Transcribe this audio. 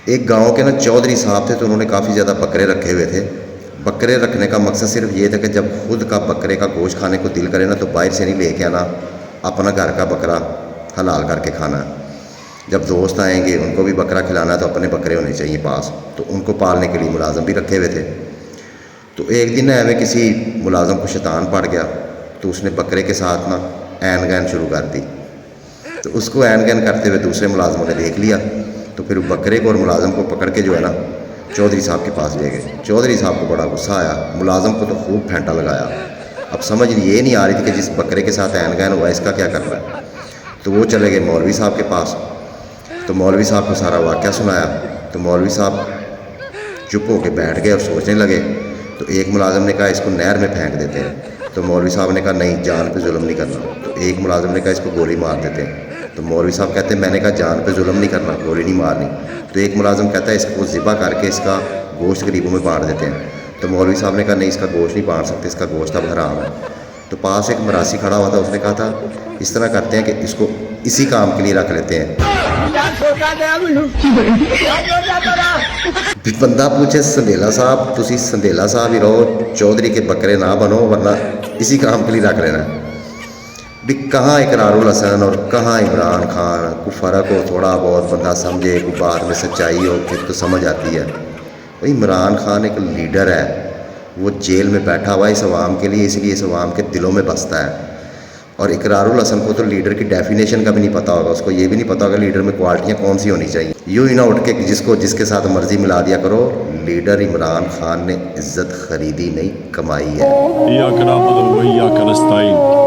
ایک گاؤں کے نا چودھری صاحب تھے، تو انہوں نے کافی زیادہ بکرے رکھے ہوئے تھے۔ بکرے رکھنے کا مقصد صرف یہ تھا کہ جب خود کا بکرے کا گوشت کھانے کو دل کرے نا تو باہر سے نہیں لے کے آنا، اپنا گھر کا بکرا حلال کر کے کھانا ہے۔ جب دوست آئیں گے ان کو بھی بکرا کھلانا ہے تو اپنے بکرے ہونے چاہیے پاس، تو ان کو پالنے کے لیے ملازم بھی رکھے ہوئے تھے۔ تو ایک دن ایویں کسی ملازم کو شیطان پڑ گیا، تو اس نے بکرے کے ساتھ نا این گین شروع کر دی۔ تو اس کو این گین کرتے ہوئے دوسرے ملازموں نے دیکھ لیا، تو پھر بکرے کو اور ملازم کو پکڑ کے جو ہے نا چودھری صاحب کے پاس لے گئے۔ چودھری صاحب کو بڑا غصہ آیا، ملازم کو تو خوب پھینٹا لگایا۔ اب سمجھ یہ نہیں آ رہی تھی کہ جس بکرے کے ساتھ این گین ہوا اس کا کیا کرنا ہے۔ تو وہ چلے گئے مولوی صاحب کے پاس، تو مولوی صاحب کو سارا واقعہ سنایا۔ تو مولوی صاحب چپ ہو کے بیٹھ گئے اور سوچنے لگے۔ تو ایک ملازم نے کہا اس کو نہر میں پھینک دیتے ہیں۔ تو مولوی صاحب نے کہا نہیں، جان پہ ظلم نہیں کرنا۔ تو ایک ملازم نے کہا اس کو گولی مار دیتے ہیں۔ تو مولوی صاحب کہتے ہیں میں نے کہا جان پہ ظلم نہیں کرنا، گولی نہیں مارنی۔ تو ایک ملازم کہتا ہے اس کو ذبح کر کے اس کا گوشت غریبوں میں بانٹ دیتے ہیں۔ تو مولوی صاحب نے کہا نہیں، اس کا گوشت نہیں بانٹ سکتے، اس کا گوشت اب حرام ہے۔ تو پاس ایک مراسی کھڑا ہوا تھا، اس نے کہا تھا اس طرح کرتے ہیں کہ اس کو اسی کام کے لیے رکھ لیتے ہیں۔ بندہ پوچھے سندیلا صاحب تسی سندیلا صاحب ہی رہو، چودھری کے بکرے نہ بنو، ورنہ اسی کام کے لیے رکھ لینا ہے۔ بھی کہاں اقرار الحسن اور کہاں عمران خان، کوئی فرق ہو تھوڑا بہت بندہ سمجھے، کوئی بات میں سچائی ہو پھر تو سمجھ آتی ہے۔ بھائی عمران خان ایک لیڈر ہے، وہ جیل میں بیٹھا ہوا ہے اس عوام کے لیے، اس لیے اس عوام کے دلوں میں بستا ہے۔ اور اقرار الحسن کو تو لیڈر کی ڈیفینیشن کا بھی نہیں پتا ہوگا، اس کو یہ بھی نہیں پتا ہوگا لیڈر میں کوالٹیاں کون سی ہونی چاہیے۔ یوں ہی نہ اٹھ کے جس کے ساتھ مرضی ملا دیا کرو۔ لیڈر عمران خان نے عزت خریدی نہیں، کمائی ہے۔ ایاک نعبد و ایاک نستعین۔